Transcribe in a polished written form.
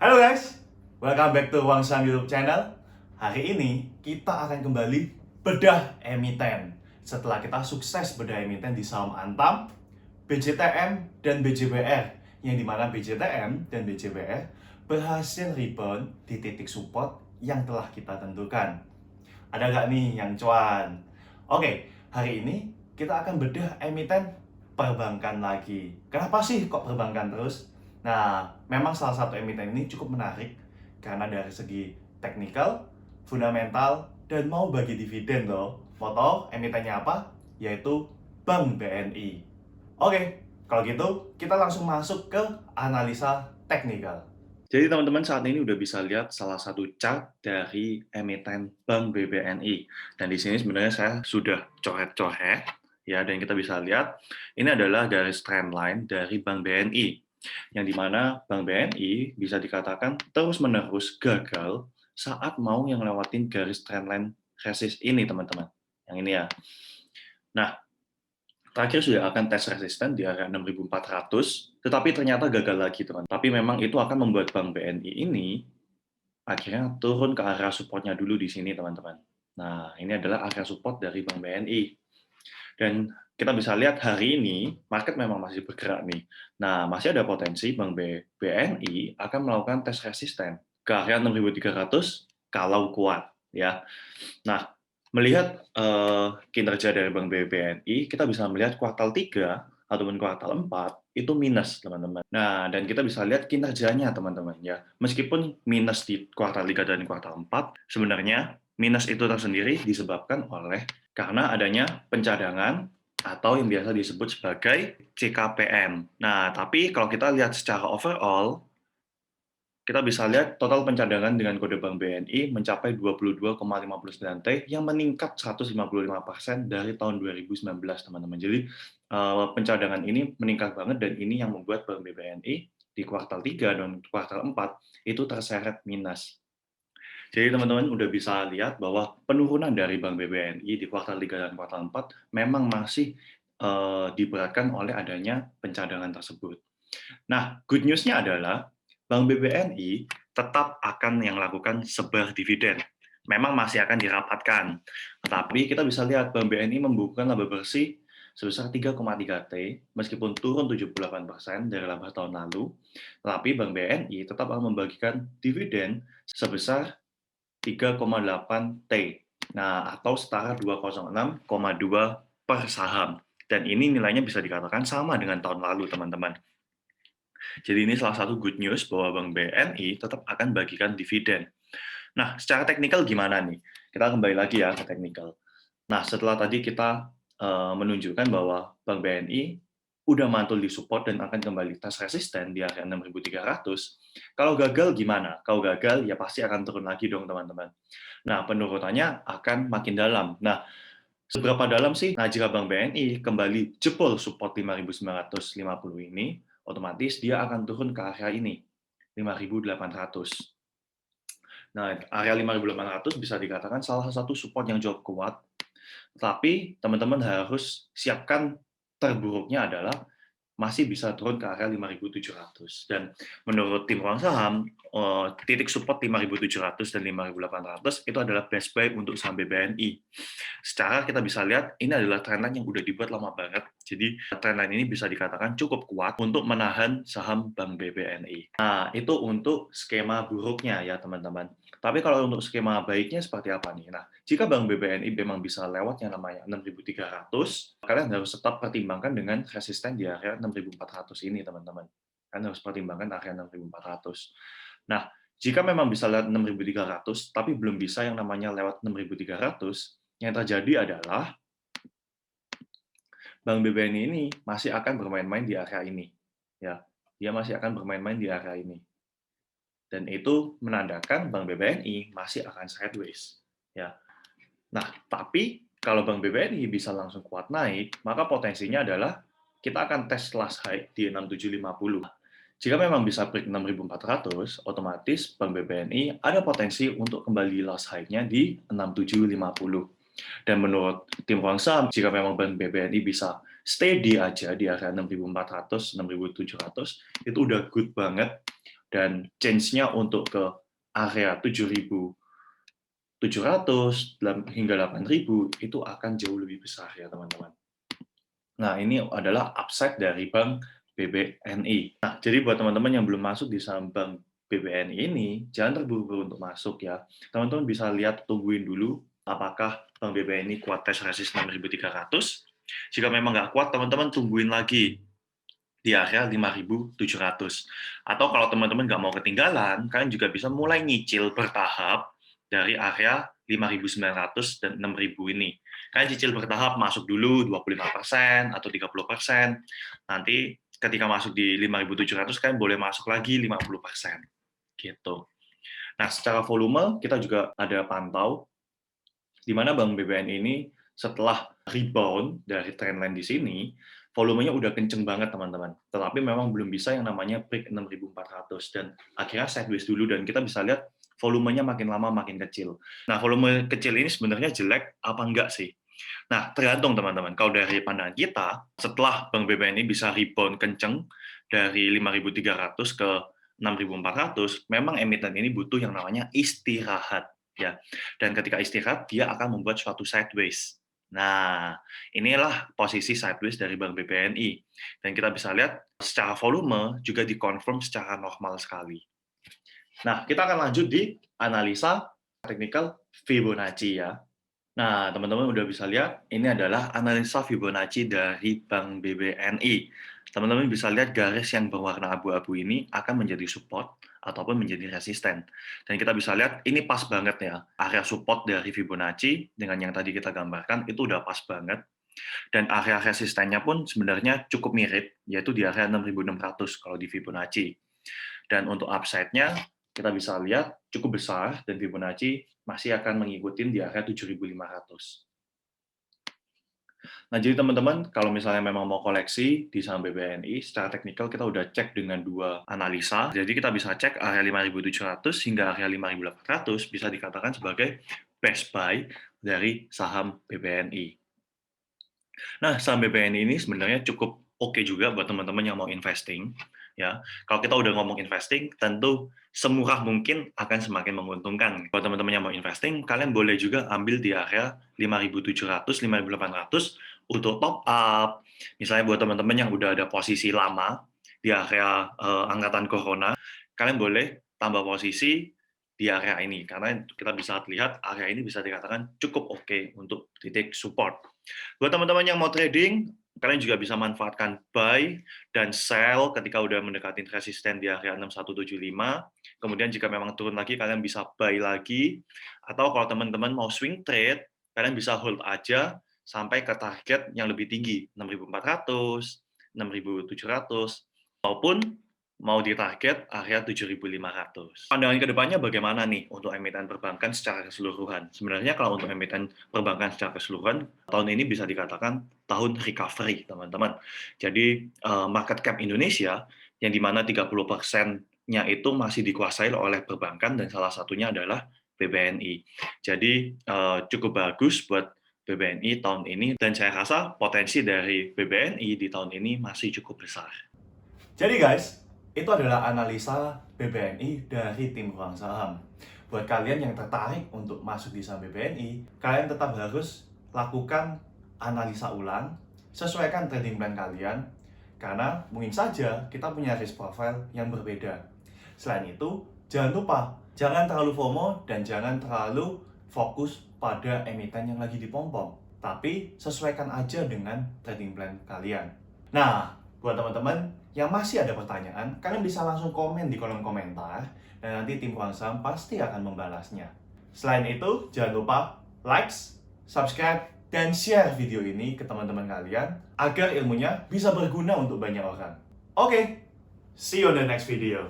Halo guys, welcome back to Wangsang YouTube channel. Hari ini kita akan kembali bedah emiten. Setelah kita sukses bedah emiten di saham Antam, BJTM, dan BJBR, yang dimana BJTM dan BJBR berhasil rebound di titik support yang telah kita tentukan. Ada nggak nih yang cuan? Oke, hari ini kita akan bedah emiten perbankan lagi. Kenapa sih kok perbankan terus? Nah, memang salah satu emiten ini cukup menarik karena dari segi teknikal, fundamental, dan mau bagi dividen loh. Mau tahu emitennya apa? Yaitu Bank BNI. Oke, kalau gitu kita langsung masuk ke analisa teknikal. Jadi teman-teman saat ini udah bisa lihat salah satu chart dari emiten Bank BBNI. Dan di sini sebenarnya saya sudah coret-coret ya, dan kita bisa lihat ini adalah garis trendline dari Bank BNI, yang dimana Bank BNI bisa dikatakan terus-menerus gagal saat mau yang lewatin garis trendline resist ini, teman-teman. Yang ini ya. Nah, terakhir sudah akan tes resisten di area 6.400, tetapi ternyata gagal lagi, teman. Tapi memang itu akan membuat Bank BNI ini akhirnya turun ke area supportnya dulu di sini, teman-teman. Nah, ini adalah area support dari Bank BNI. Dan kita bisa lihat hari ini, market memang masih bergerak nih. Nah, masih ada potensi Bank BNI akan melakukan tes resisten ke area 6.300 kalau kuat, ya. Nah, melihat kinerja dari Bank BNI, kita bisa melihat kuartal 3 ataupun kuartal 4 itu minus, teman-teman. Nah, dan kita bisa lihat kinerjanya, teman-teman, ya. Meskipun minus di kuartal 3 dan kuartal 4, sebenarnya minus itu tersendiri disebabkan oleh karena adanya pencadangan atau yang biasa disebut sebagai CKPM. Nah, tapi kalau kita lihat secara overall, kita bisa lihat total pencadangan dengan kode Bank BNI mencapai 22,59 T yang meningkat 155% dari tahun 2019, teman-teman. Jadi pencadangan ini meningkat banget, dan ini yang membuat Bank BNI di kuartal 3 dan kuartal 4 itu terseret minus. Jadi teman-teman udah bisa lihat bahwa penurunan dari Bank BNI di kuartal 3 dan kuartal 4 memang masih diberatkan oleh adanya pencadangan tersebut. Nah, good news-nya adalah Bank BBNI tetap akan yang lakukan sebar dividen. Memang masih akan dirapatkan, tetapi kita bisa lihat Bank BNI membukukan laba bersih sebesar 3,3 T, meskipun turun 78% dari laba tahun lalu, tetapi Bank BNI tetap akan membagikan dividen sebesar 3,8 T. Nah, atau setara 206,2 per saham. Dan ini nilainya bisa dikatakan sama dengan tahun lalu, teman-teman. Jadi ini salah satu good news bahwa Bank BNI tetap akan bagikan dividen. Nah, secara teknikal gimana nih? Kita kembali lagi ya ke teknikal. Nah, setelah tadi kita menunjukkan bahwa Bank BNI udah mantul di support dan akan kembali tes resisten di area 6.300. Kalau gagal gimana? Kalau gagal ya pasti akan turun lagi dong, teman-teman. Nah, penurunannya akan makin dalam. Nah, seberapa dalam sih? Nah, jika Bank BNI kembali jebol support 5.950 ini, otomatis dia akan turun ke area ini, 5.800. Nah, area 5.800 bisa dikatakan salah satu support yang cukup kuat, tapi teman-teman harus siapkan terburuknya adalah masih bisa turun ke area 5.700. Dan menurut tim ruang saham, titik support 5.700 dan 5.800 itu adalah best buy untuk saham BBNI. Secara kita bisa lihat, ini adalah trendline yang udah dibuat lama banget. Jadi trendline ini bisa dikatakan cukup kuat untuk menahan saham Bank BBNI. Nah, itu untuk skema buruknya ya, teman-teman. Tapi kalau untuk skema baiknya seperti apa nih? Nah, jika Bank BBNI memang bisa lewat yang namanya 6.300, kalian harus tetap pertimbangkan dengan resisten di area 6.400 ini, teman-teman. Kalian harus pertimbangkan area 6.400. Nah, jika memang bisa lewat 6.300, tapi belum bisa yang namanya lewat 6.300, yang terjadi adalah Bank BBNI ini masih akan bermain-main di area ini. Ya, dia masih akan bermain-main di area ini. Dan itu menandakan Bank BBNI masih akan sideways. Ya. Nah, tapi kalau Bank BBNI bisa langsung kuat naik, maka potensinya adalah kita akan tes last high di 6750. Jika memang bisa break 6.400, otomatis Bank BBNI ada potensi untuk kembali last high-nya di 6750. Dan menurut tim ruang saham, jika memang Bank BBNI bisa steady aja di area 6.400, 6.700, itu udah good banget. Dan change-nya untuk ke area 7.700 hingga 8.000 itu akan jauh lebih besar ya teman-teman. Nah, ini adalah upside dari Bank BBNI. Nah, jadi buat teman-teman yang belum masuk di saham Bank BBNI ini, jangan terburu-buru untuk masuk ya. Teman-teman bisa lihat, tungguin dulu apakah Bank BBNI kuat tes resist 6.300. Jika memang nggak kuat, teman-teman tungguin lagi di area 5.700. Atau kalau teman-teman nggak mau ketinggalan, kalian juga bisa mulai nyicil bertahap dari area 5.900 dan 6.000 ini. Kalian cicil bertahap, masuk dulu 25% atau 30%. Nanti ketika masuk di 5.700, kalian boleh masuk lagi 50%. Gitu. Nah, secara volume, kita juga ada pantau, di mana Bank BBN ini setelah rebound dari trendline di sini, volumenya udah kenceng banget teman-teman. Tetapi memang belum bisa yang namanya break 6.400 dan akhirnya sideways dulu dan kita bisa lihat volumenya makin lama makin kecil. Nah, volume kecil ini sebenarnya jelek apa enggak sih? Nah, tergantung teman-teman. Kalau dari pandangan kita, setelah Bank BBN ini bisa rebound kenceng dari 5.300 ke 6.400, memang emiten ini butuh yang namanya istirahat ya. Dan ketika istirahat, dia akan membuat suatu sideways. Nah, inilah posisi sideways dari Bank BBNI. Dan kita bisa lihat secara volume juga dikonfirm secara normal sekali. Nah, kita akan lanjut di analisa technical Fibonacci ya. Nah, teman-teman udah bisa lihat, ini adalah analisa Fibonacci dari Bank BBNI. Teman-teman bisa lihat garis yang berwarna abu-abu ini akan menjadi support ataupun menjadi resisten. Dan kita bisa lihat, ini pas banget ya. Area support dari Fibonacci dengan yang tadi kita gambarkan, itu udah pas banget. Dan area resistennya pun sebenarnya cukup mirip, yaitu di area 6.600 kalau di Fibonacci. Dan untuk upside-nya, kita bisa lihat cukup besar, dan Fibonacci masih akan mengikuti di area 7.500. Nah, jadi teman-teman, kalau misalnya memang mau koleksi di saham BBNI, secara teknikal kita udah cek dengan dua analisa. Jadi kita bisa cek area 5.700 hingga area 5.800 bisa dikatakan sebagai best buy dari saham BBNI. Nah, saham BBNI ini sebenarnya cukup oke juga buat teman-teman yang mau investing. Ya, kalau kita udah ngomong investing, tentu semurah mungkin akan semakin menguntungkan. Buat teman-teman yang mau investing, kalian boleh juga ambil di area 5.700, 5.800 untuk top up. Misalnya buat teman-teman yang udah ada posisi lama di area angkatan corona, kalian boleh tambah posisi di area ini, karena kita bisa lihat area ini bisa dikatakan cukup oke untuk titik support. Buat teman-teman yang mau trading, kalian juga bisa manfaatkan buy dan sell ketika udah mendekati resisten di area 6175. Kemudian jika memang turun lagi, kalian bisa buy lagi. Atau kalau teman-teman mau swing trade, kalian bisa hold aja sampai ke target yang lebih tinggi, 6.400, 6.700, maupun mau di target area 7.500. Pandangan kedepannya bagaimana nih untuk emiten perbankan secara keseluruhan? Sebenarnya kalau untuk emiten perbankan secara keseluruhan, tahun ini bisa dikatakan tahun recovery, teman-teman. Jadi, market cap Indonesia, yang dimana 30%-nya itu masih dikuasai oleh perbankan, dan salah satunya adalah BBNI. Jadi, cukup bagus buat BBNI tahun ini, dan saya rasa potensi dari BBNI di tahun ini masih cukup besar. Jadi guys, itu adalah analisa BBNI dari tim Ruang Saham. Buat kalian yang tertarik untuk masuk di saham BBNI, kalian tetap harus lakukan analisa ulang, sesuaikan trading plan kalian, karena mungkin saja kita punya risk profile yang berbeda. Selain itu, jangan lupa, jangan terlalu FOMO dan jangan terlalu fokus pada emiten yang lagi dipompom. Tapi sesuaikan aja dengan trading plan kalian. Nah, buat teman-teman yang masih ada pertanyaan, kalian bisa langsung komen di kolom komentar dan nanti tim Ruang Saham pasti akan membalasnya. Selain itu, jangan lupa like, subscribe, dan share video ini ke teman-teman kalian agar ilmunya bisa berguna untuk banyak orang. Oke, see you on the next video.